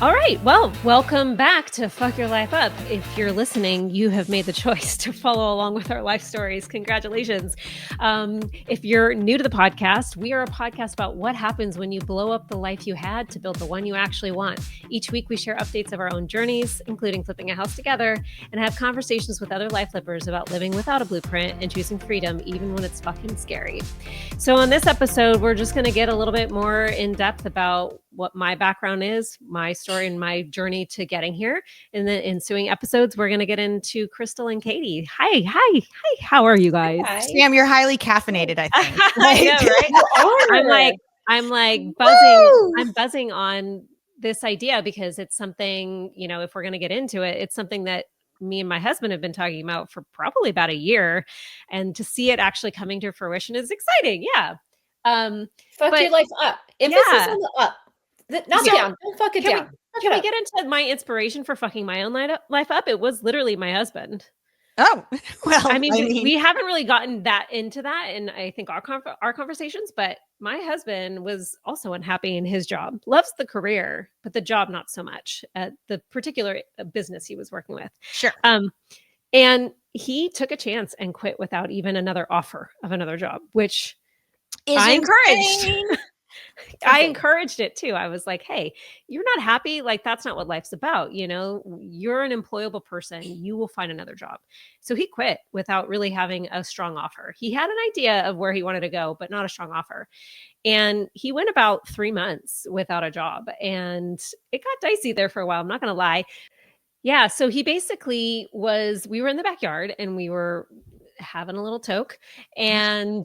All right. Well, welcome back to Fuck Your Life Up. If you're listening, you have made the choice to follow along with our life stories. Congratulations. If you're new to the podcast, we are a podcast about what happens when you blow up the life you had to build the one you actually want. Each week, we share updates of our own journeys, including flipping a house together, and have conversations with other life flippers about living without a blueprint and choosing freedom, even when it's fucking scary. So on this episode, we're just going to get a little bit more in depth about what my background is, my story, and my journey to getting here. In the ensuing episodes, we're going to get into Crystal and Katie. Hi. How are you guys? Hi. Sam, you're highly caffeinated, I think. I know, right? I'm like buzzing. Woo! I'm buzzing on this idea because it's something, if we're going to get into it, it's something that me and my husband have been talking about for probably about a year. And to see it actually coming to fruition is exciting. Yeah. Fuck your life up. Emphasis on the up. Not down. Don't fuck it down. Can we get into my inspiration for fucking my own life up? It was literally my husband. Oh, well, I mean, we haven't really gotten that into that in, I think, our conversations, but my husband was also unhappy in his job, loves the career, but the job, not so much, the particular business he was working with. Sure. And he took a chance and quit without even another offer of another job, which is encouraged. I encouraged it too. I was like, hey, you're not happy. Like, that's not what life's about. You're an employable person. You will find another job. So he quit without really having a strong offer. He had an idea of where he wanted to go, but not a strong offer. And he went about 3 months without a job, and it got dicey there for a while. I'm not going to lie. Yeah. So he basically we were in the backyard and we were having a little toke, and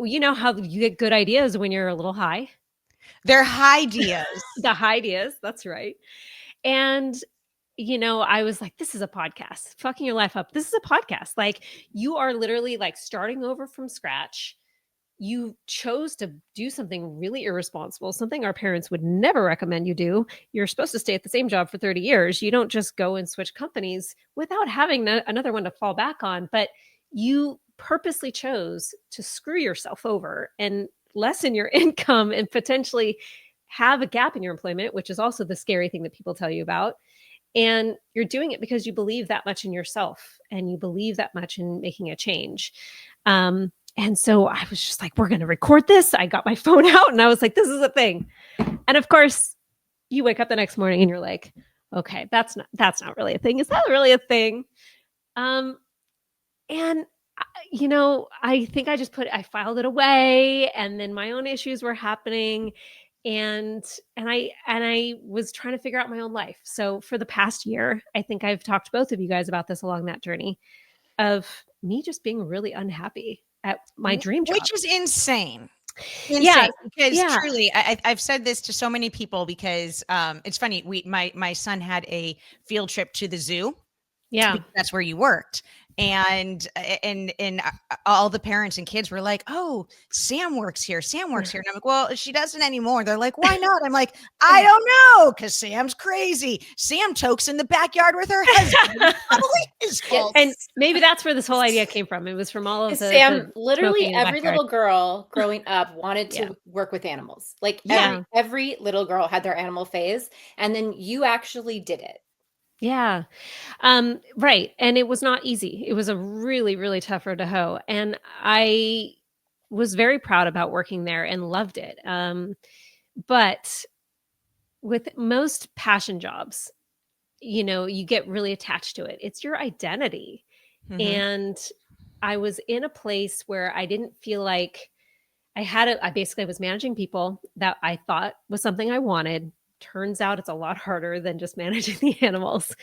you know how you get good ideas when you're a little high. They're high ideas. The high ideas, that's right. And I was like, this is a podcast. Fucking your life up. This is a podcast. Like, you are literally like starting over from scratch. You chose to do something really irresponsible, something our parents would never recommend you do. You're supposed to stay at the same job for 30 years. You don't just go and switch companies without having another one to fall back on. But you purposely chose to screw yourself over and lessen your income and potentially have a gap in your employment, which is also the scary thing that people tell you about. And you're doing it because you believe that much in yourself and you believe that much in making a change. And so I was just like, we're going to record this. I got my phone out and I was like, this is a thing. And of course, you wake up the next morning and you're like, okay, that's not really a thing. Is that really a thing? And I think I filed it away, and then my own issues were happening, and I was trying to figure out my own life. So for the past year, I think I've talked to both of you guys about this along that journey of me just being really unhappy at my dream job, which is insane. Yeah, because truly, I've said this to so many people because it's funny. My son had a field trip to the zoo. Yeah, that's where you worked. And all the parents and kids were like, oh, Sam works here. And I'm like, well, she doesn't anymore. They're like, why not? I'm like, I don't know. Cause Sam's crazy. Sam tokes in the backyard with her husband. Probably his fault. And maybe that's where this whole idea came from. It was from all of Sam, literally every little girl growing up wanted to work with animals. Like every little girl had their animal phase. And then you actually did it. Yeah. Right. And it was not easy. It was a really, really tough road to hoe. And I was very proud about working there and loved it. But with most passion jobs, you get really attached to it. It's your identity. Mm-hmm. And I was in a place where I didn't feel like I basically was managing people that I thought was something I wanted. Turns out it's a lot harder than just managing the animals.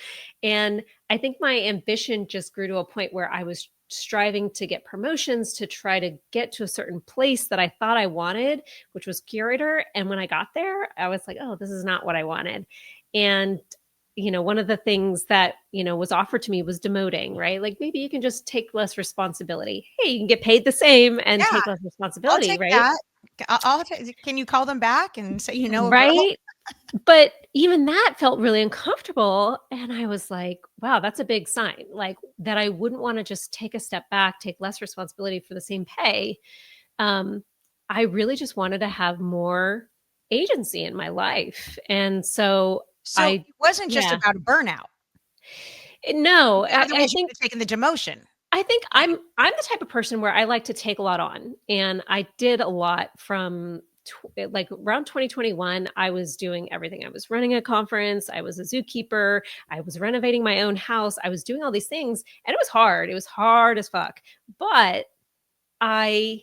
And I think my ambition just grew to a point where I was striving to get promotions to try to get to a certain place that I thought I wanted, which was curator. And when I got there, I was like, oh, this is not what I wanted. And, one of the things that, was offered to me was demoting, right? Like, maybe you can just take less responsibility. Hey, you can get paid the same and take less responsibility, I'll take right? That. Can you call them back and say, right? But even that felt really uncomfortable. And I was like, wow, that's a big sign, like that I wouldn't want to just take a step back, take less responsibility for the same pay. I really just wanted to have more agency in my life. And so So it wasn't just yeah. about a burnout. No, I Otherwise, you think could have taken the demotion. I think I'm the type of person where I like to take a lot on, and I did a lot from like around 2021. I was doing everything. I was running a conference. I was a zookeeper. I was renovating my own house. I was doing all these things, and it was hard. It was hard as fuck, but I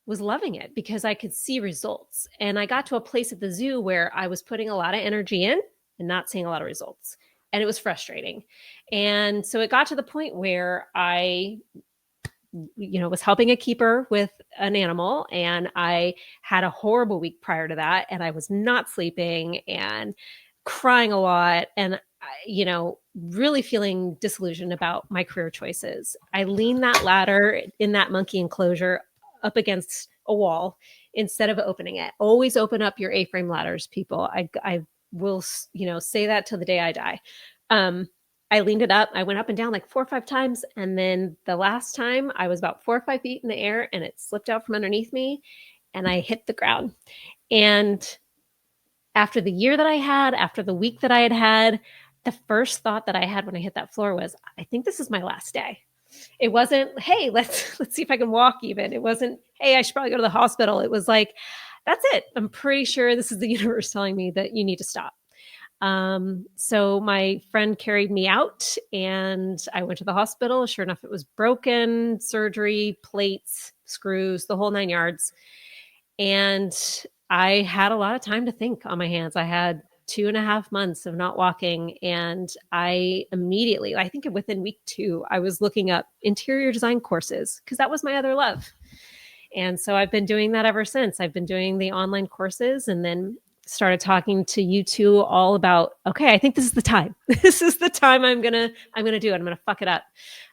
was loving it because I could see results. And I got to a place at the zoo where I was putting a lot of energy in and not seeing a lot of results. And it was frustrating. And so it got to the point where I was helping a keeper with an animal, and I had a horrible week prior to that, and I was not sleeping and crying a lot, and really feeling disillusioned about my career choices. I leaned that ladder in that monkey enclosure up against a wall instead of opening it. Always open up your A-frame ladders, people. I will say that till the day I die. I leaned it up. I went up and down like 4 or 5 times. And then the last time I was about 4 or 5 feet in the air, and it slipped out from underneath me and I hit the ground. And after the year that I had, after the week that I had, the first thought that I had when I hit that floor was, I think this is my last day. It wasn't, hey, let's see if I can walk even. It wasn't, hey, I should probably go to the hospital. It was like, that's it. I'm pretty sure this is the universe telling me that you need to stop. So my friend carried me out, and I went to the hospital. Sure enough, it was broken, surgery, plates, screws, the whole 9 yards. And I had a lot of time to think on my hands. I had 2.5 months of not walking. And I immediately, I think within week 2, I was looking up interior design courses because that was my other love. And so I've been doing that ever since. I've been doing the online courses, and then started talking to you two all about, okay, I think this is the time. This is the time I'm gonna do it. I'm gonna fuck it up.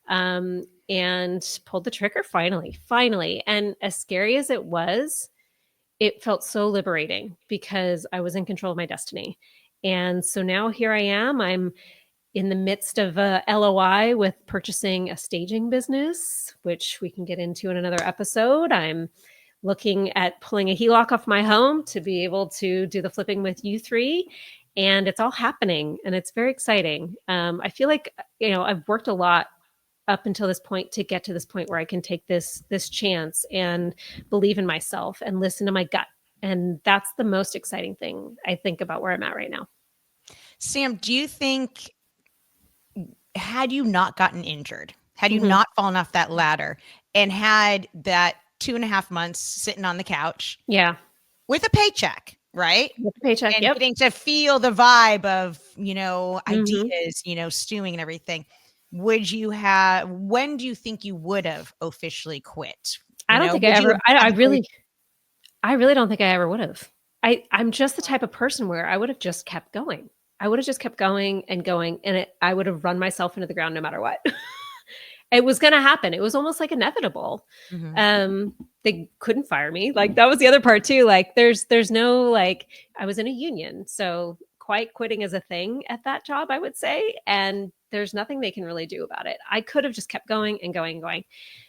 And pulled the trigger finally. And as scary as it was, it felt so liberating because I was in control of my destiny. And so now here I am. I'm in the midst of a LOI with purchasing a staging business, which we can get into in another episode. I'm looking at pulling a HELOC off my home to be able to do the flipping with you three. And it's all happening, and it's very exciting. I feel like, I've worked a lot up until this point to get to this point where I can take this chance and believe in myself and listen to my gut. And that's the most exciting thing I think about where I'm at right now. Sam, do you think, had you not gotten injured, had you not fallen off that ladder and had that 2.5 months sitting on the couch, with a paycheck, right? With a paycheck, and getting to feel the vibe of, ideas, stewing and everything, when do you think you would have officially quit? I don't think I ever, I really don't think I ever would have. I'm just the type of person where I would have just kept going. I would have just kept going and going, and I would have run myself into the ground no matter what. It was going to happen. It was almost like inevitable. They couldn't fire me. Like, that was the other part too. Like, there's no, like, I was in a union, so quitting is a thing at that job, I would say. And there's nothing they can really do about it. I could have just kept going and going and going.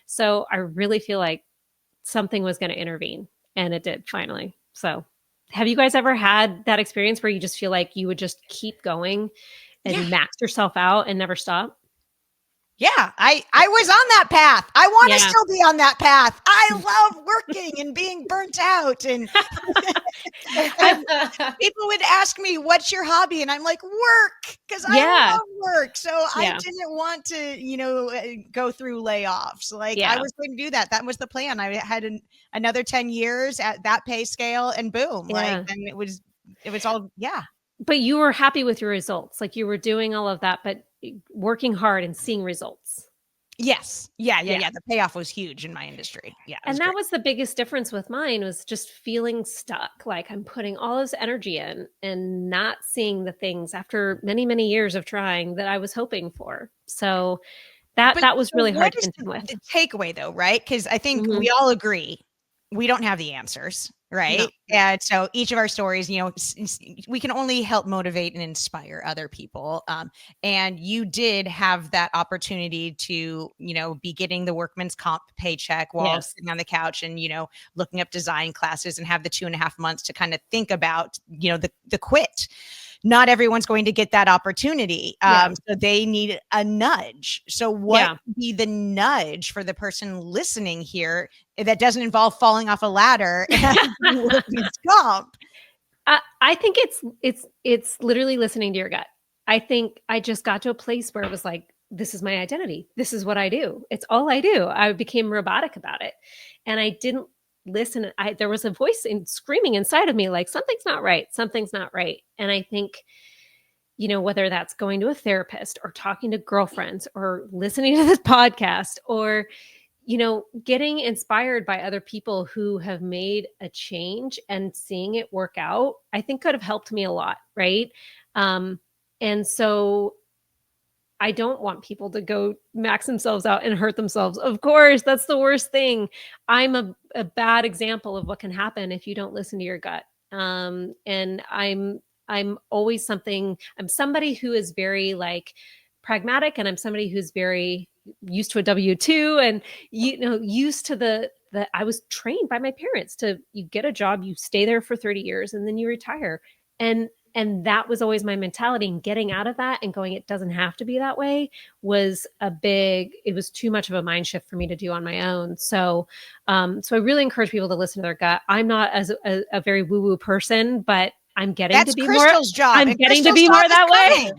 So I really feel like something was going to intervene, and it did finally. So have you guys ever had that experience where you just feel like you would just keep going and max yourself out and never stop? Yeah, I was on that path. I want to still be on that path. I love working and being burnt out. And people would ask me, what's your hobby? And I'm like, work, because I love work. So I didn't want to, go through layoffs. Like, I was going to do that. That was the plan. I had another 10 years at that pay scale, and boom, and it was all, But you were happy with your results. Like, you were doing all of that, but working hard and seeing results. Yes. Yeah. The payoff was huge in my industry. Yeah. And that was the biggest difference with mine, was just feeling stuck. Like, I'm putting all this energy in and not seeing the things after many, many years of trying that I was hoping for. So that was really hard to contend with. The takeaway though, right? Because I think we all agree we don't have the answers, right? No. And so each of our stories, we can only help motivate and inspire other people. And you did have that opportunity to, be getting the workman's comp paycheck while sitting on the couch and, looking up design classes, and have the 2.5 months to kind of think about, the quit. not everyone's going to get that opportunity. So they need a nudge. So what would be the nudge for the person listening here that doesn't involve falling off a ladder and workman's comp? I think it's literally listening to your gut. I think I just got to a place where it was like, this is my identity. This is what I do. It's all I do. I became robotic about it. And I didn't listen. There was a voice screaming inside of me, like, something's not right. Something's not right. And I think, whether that's going to a therapist or talking to girlfriends or listening to this podcast or, getting inspired by other people who have made a change and seeing it work out, I think could have helped me a lot. Right. And so I don't want people to go max themselves out and hurt themselves. Of course, that's the worst thing. I'm a bad example of what can happen if you don't listen to your gut. And I'm always I'm somebody who is very like pragmatic, and I'm somebody who's very used to a W-2 and, used to I was trained by my parents to, you get a job, you stay there for 30 years and then you retire. And that was always my mentality, and getting out of that and going, it doesn't have to be that way, was it was too much of a mind shift for me to do on my own. So I really encourage people to listen to their gut. I'm not as a very woo-woo person, but I'm getting That's to be Crystal's more, job. I'm And getting Crystal's to be more job is that way.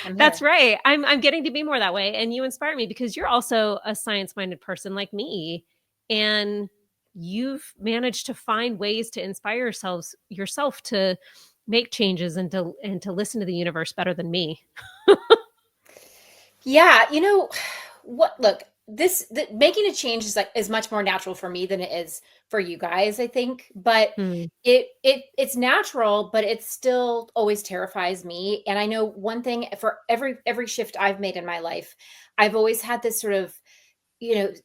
coming. That's right. I'm getting to be more that way. And you inspire me because you're also a science-minded person like me. And you've managed to find ways to inspire yourself to make changes and to listen to the universe better than me. Yeah, look, making a change is much more natural for me than it is for you guys, I think. But it's natural, but it still always terrifies me. And I know one thing, for every shift I've made in my life, I've always had this sort of,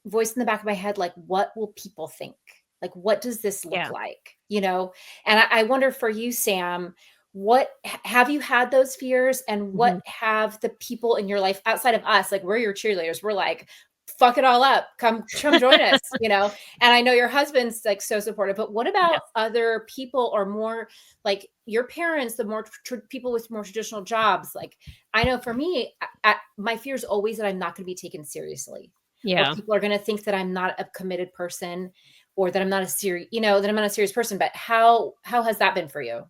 voice in the back of my head, like, what will people think? Like, what does this look like? And I wonder for you, Sam, what have you had those fears, and what have the people in your life outside of us, like, we're your cheerleaders, we're like, fuck it all up, come join us, and I know your husband's like so supportive, but what about other people, or more like your parents, the more people with more traditional jobs? Like, I know for me, my fear is always that I'm not going to be taken seriously. Or people are going to think that I'm not a committed person, or that I'm not a serious, that I'm not a serious person. But how has that been for you?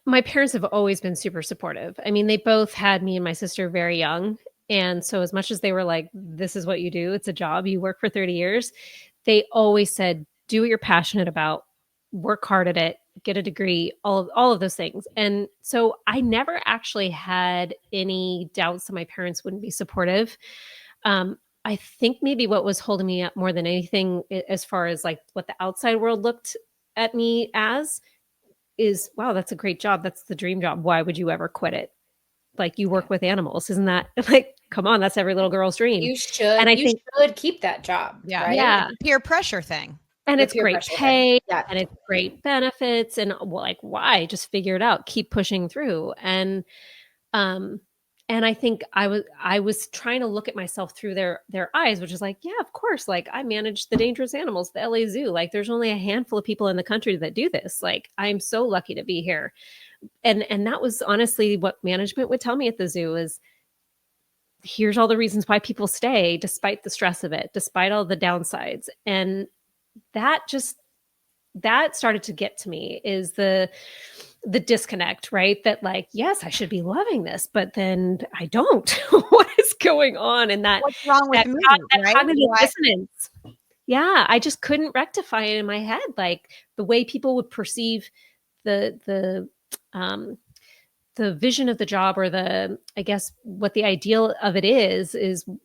My parents have always been super supportive. I mean, they both had me and my sister very young. And so as much as they were like, this is what you do, it's a job, you work for 30 years, they always said, do what you're passionate about, work hard at it, get a degree, all of those things. And so I never actually had any doubts that my parents wouldn't be supportive. I think maybe what was holding me up more than anything, as far as like what the outside world looked at me as, is, wow, that's a great job. That's the dream job. Why would you ever quit it? Like, you work with animals. Isn't that like, come on, that's every little girl's dream. You should, and I think should keep that job. Yeah. Right? Yeah. Peer pressure thing. And it's great pay, and it's great benefits. And like, why? Just figure it out, keep pushing through. And I think I was trying to look at myself through their eyes, which is like, yeah, of course. Like, I manage the dangerous animals, the LA Zoo. Like, there's only a handful of people in the country that do this. Like, I'm so lucky to be here. And that was honestly what management would tell me at the zoo is, here's all the reasons why people stay despite the stress of it, despite all the downsides. And that started to get to me, is the disconnect, right? That like, yes, I should be loving this, but then I don't. What is going on? And what's wrong with me, right? Cognitive dissonance. Yeah, I just couldn't rectify it in my head. Like, the way people would perceive the vision of the job, or I guess what the ideal of it is,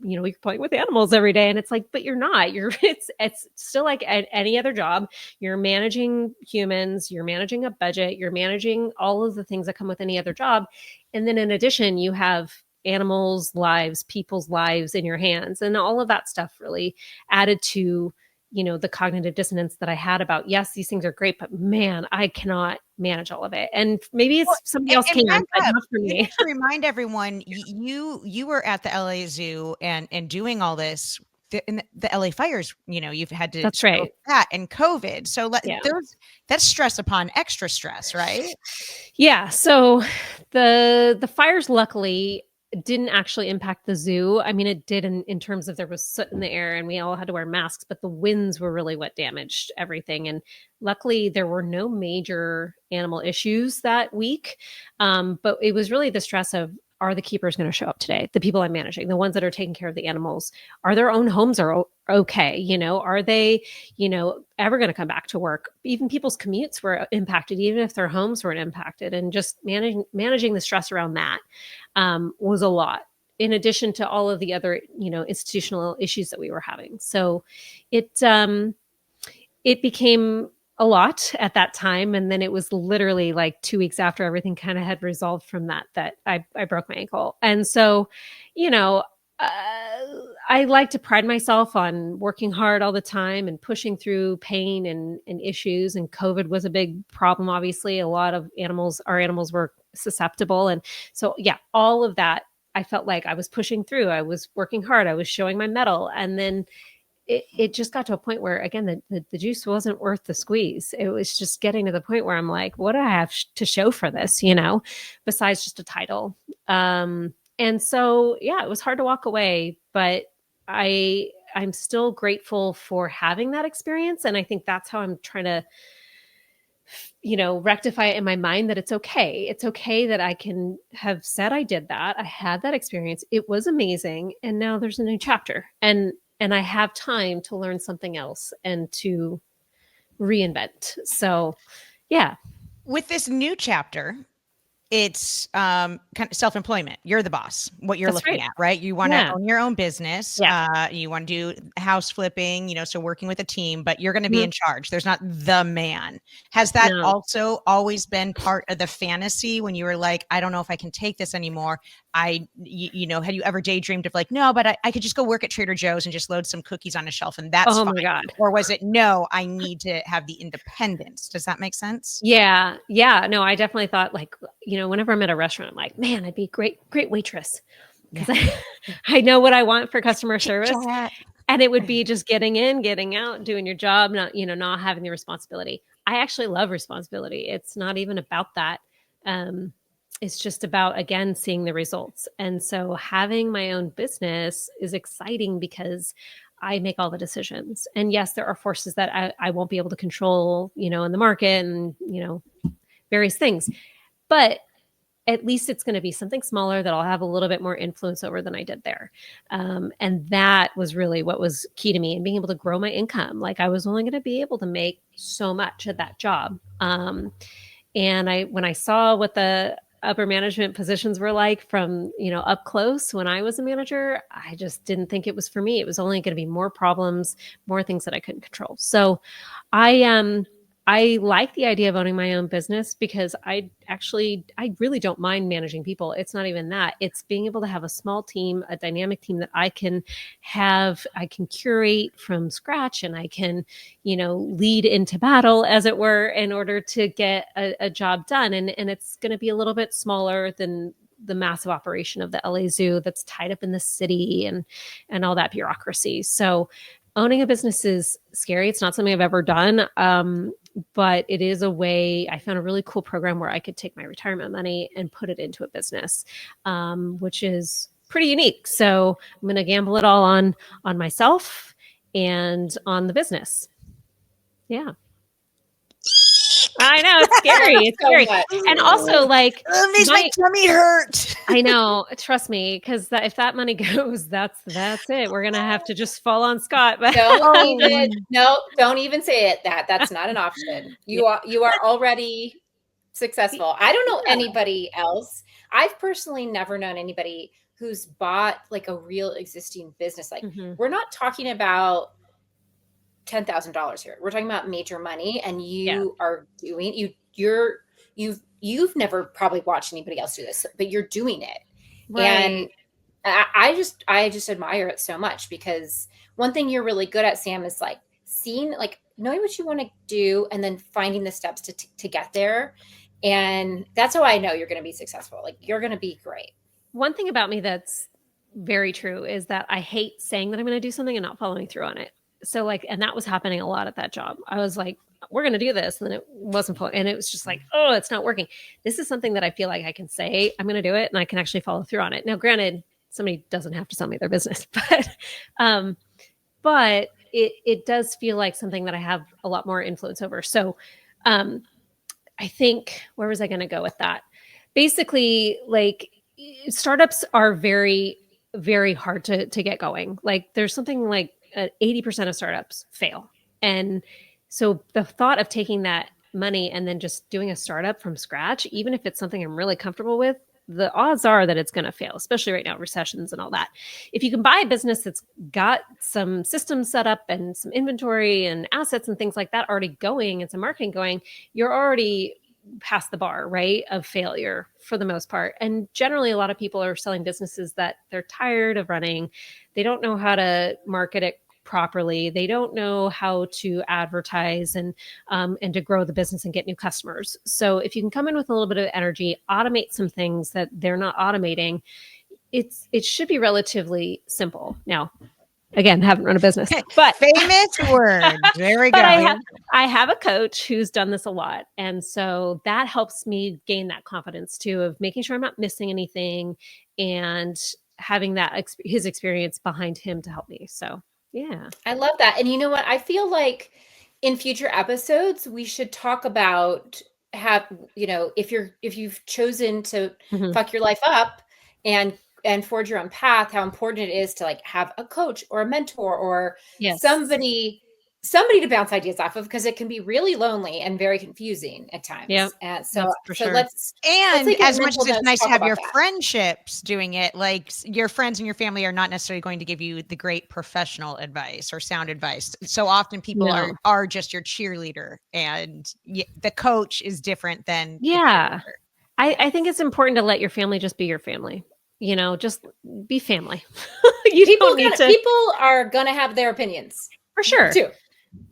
you're playing with animals every day. And it's like, but you're not, it's still like any other job. You're managing humans, you're managing a budget, you're managing all of the things that come with any other job. And then in addition, you have animals' lives, people's lives in your hands. And all of that stuff really added to, the cognitive dissonance that I had about, yes, these things are great, but man, I cannot manage all of it. And maybe it's somebody else can, but not for me. To remind everyone, you were at the LA Zoo and doing all this in the LA fires, you've had to That's struggle right. with that and COVID. So Yeah. that's stress upon extra stress, right? Yeah. So the fires luckily didn't actually impact the zoo. I mean, it did in terms of there was soot in the air and we all had to wear masks, but the winds were really what damaged everything. And luckily there were no major animal issues that week. But it was really the stress of, are the keepers going to show up today? The people I'm managing, the ones that are taking care of the animals, are their own homes are okay? Are they, ever going to come back to work? Even people's commutes were impacted, even if their homes weren't impacted. And just managing the stress around that was a lot. In addition to all of the other, institutional issues that we were having, so it became a lot at that time. And then it was literally like 2 weeks after everything kind of had resolved from that I broke my ankle. And so, you know, I like to pride myself on working hard all the time and pushing through pain and issues. And COVID was a big problem. Obviously, a lot of our animals were susceptible. And so, yeah, all of that, I felt like I was pushing through. I was working hard. I was showing my mettle. And then it just got to a point where, again, the juice wasn't worth the squeeze. It was just getting to the point where I'm like, what do I have to show for this, besides just a title? And so, yeah, it was hard to walk away, but I'm still grateful for having that experience. And I think that's how I'm trying to, rectify it in my mind, that it's okay. It's okay that I can have said I did that. I had that experience. It was amazing. And now there's a new chapter. And I have time to learn something else and to reinvent. So, yeah. With this new chapter, it's kind of self-employment. You're the boss, what you're That's looking right. at, right? You want to Yeah. own your own business. Yeah. You want to do house flipping, so working with a team, but you're going to be Mhm. in charge. There's not the man. Has that No. also always been part of the fantasy when you were like, I don't know if I can take this anymore? Had you ever daydreamed of like, no, but I could just go work at Trader Joe's and just load some cookies on a shelf and that's Oh fine? my God. Or was it, no, I need to have the independence? Does that make sense? Yeah. Yeah. No, I definitely thought, like, whenever I'm at a restaurant, I'm like, man, I'd be a great waitress, because I know what I want for customer service. And it would be just getting in, getting out, doing your job, not having the responsibility. I actually love responsibility. It's not even about that. It's just about, again, seeing the results. And so having my own business is exciting because I make all the decisions. And yes, there are forces that I won't be able to control, in the market and, various things. But at least it's going to be something smaller that I'll have a little bit more influence over than I did there. And that was really what was key to me, and being able to grow my income. Like, I was only going to be able to make so much at that job. And when I saw what the upper management positions were like from, up close when I was a manager, I just didn't think it was for me. It was only going to be more problems, more things that I couldn't control. So I like the idea of owning my own business, because I really don't mind managing people. It's not even that. It's being able to have a small team, a dynamic team that I can curate from scratch, and I can, lead into battle, as it were, in order to get a job done. And it's going to be a little bit smaller than the massive operation of the LA Zoo that's tied up in the city and all that bureaucracy. So owning a business is scary. It's not something I've ever done. But it is a way. I found a really cool program where I could take my retirement money and put it into a business, which is pretty unique. So I'm going to gamble it all on myself and on the business. Yeah. I know, it's scary. It's So scary. much. And also, like, It makes my tummy hurt. I know. Trust me, because if that money goes, that's it. We're gonna have to just fall on Scott. But Don't even say it. That's not an option. You are already successful. I don't know anybody else. I've personally never known anybody who's bought like a real existing business. Like, we're not talking about $10,000 here. We're talking about major money, and you are doing you've never probably watched anybody else do this, but you're doing it. Right. And I just admire it so much, because one thing you're really good at, Sam, is like knowing what you want to do and then finding the steps to get there. And that's how I know you're going to be successful. Like, you're going to be great. One thing about me that's very true, is that I hate saying that I'm going to do something and not following through on it. So like, and that was happening a lot at that job. I was like, we're going to do this. And then it wasn't, and it was just like, oh, it's not working. This is something that I feel like I can say, I'm going to do it, and I can actually follow through on it. Now, granted, somebody doesn't have to sell me their business, um, but it does feel like something that I have a lot more influence over. So, I think, where was I going to go with that? Basically, like, startups are very, very hard to get going. Like, there's something like 80% of startups fail. And so the thought of taking that money and then just doing a startup from scratch, even if it's something I'm really comfortable with, the odds are that it's going to fail, especially right now, recessions and all that. If you can buy a business that's got some systems set up and some inventory and assets and things like that already going and some marketing going, you're already past the bar, right, of failure for the most part. And generally, a lot of people are selling businesses that they're tired of running. They don't know how to market it properly. They don't know how to advertise and to grow the business and get new customers. So if you can come in with a little bit of energy, automate some things that they're not automating, it should be relatively simple. Now, again, haven't run a business, but famous word. There we go. I have a coach who's done this a lot. And so that helps me gain that confidence too, of making sure I'm not missing anything and having that his experience behind him to help me. So yeah. I love that. And you know what? I feel like in future episodes, we should talk about if you've chosen to fuck your life up and forge your own path, how important it is to like have a coach or a mentor or somebody to bounce ideas off of, because it can be really lonely and very confusing at times. Yeah. So sure. let's as much as it's nice to have your friendships doing it, like your friends and your family are not necessarily going to give you the great professional advice or sound advice. So often people are just your cheerleader, and the coach is different than I think it's important to let your family just be your family. Just be family. People are gonna have their opinions for sure too.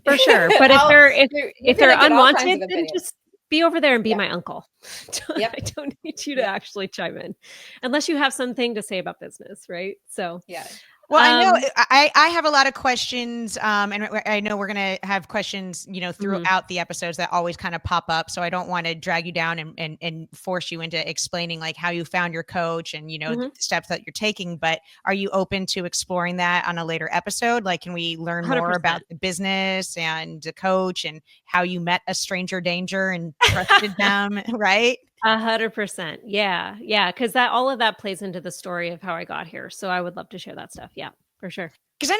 For sure. But if they're unwanted, then just be over there and be my uncle. I don't need you to actually chime in unless you have something to say about business, right? So well, I know I have a lot of questions, and I know we're going to have questions, throughout the episodes that always kind of pop up. So I don't want to drag you down and force you into explaining like how you found your coach and, the steps that you're taking. But are you open to exploring that on a later episode? Like, can we learn 100%. more about the business and the coach and how you met a stranger danger and trusted them, right? 100%. Yeah. Yeah. Cause all of that plays into the story of how I got here. So I would love to share that stuff. Yeah, for sure. Because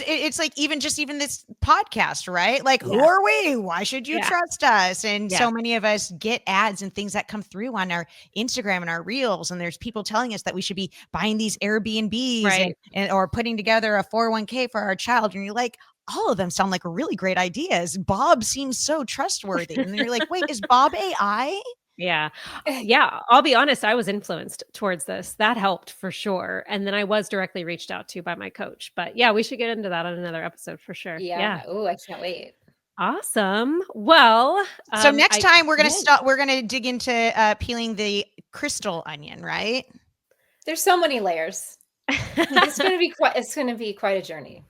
it's like even this podcast, right? Like, who are we? Why should you trust us? And so many of us get ads and things that come through on our Instagram and our reels. And there's people telling us that we should be buying these Airbnbs or putting together a 401k for our child. And you're like, all of them sound like really great ideas. Bob seems so trustworthy. And then you're like, wait, is Bob AI? Yeah. I'll be honest. I was influenced towards this. That helped for sure. And then I was directly reached out to by my coach. But yeah, we should get into that on another episode for sure. Yeah. Oh, I can't wait. Awesome. Well, so next time we're going to dig into peeling the crystal onion, right? There's so many layers. It's going to be quite a journey.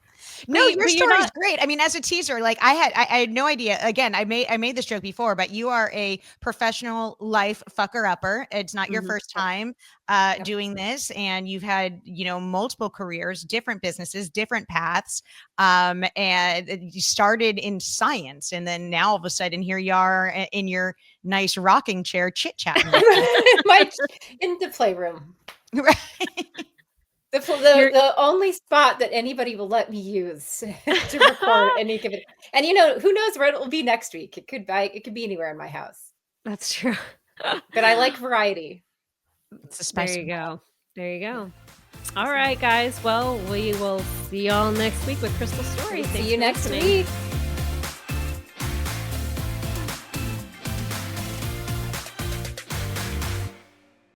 No, your story is great. I mean, as a teaser, like I had no idea. Again, I made this joke before, but you are a professional life fucker upper. It's not your first time doing this, and you've had multiple careers, different businesses, different paths, and you started in science, and then now all of a sudden here you are in your nice rocking chair chit chatting in the playroom, right? The only spot that anybody will let me use to record any given, and who knows where it will be next week. It could be anywhere in my house. That's true. But I like variety. It's a spice. There you go. All right, guys. Well, we will see y'all next week with Crystal Story. See you next week.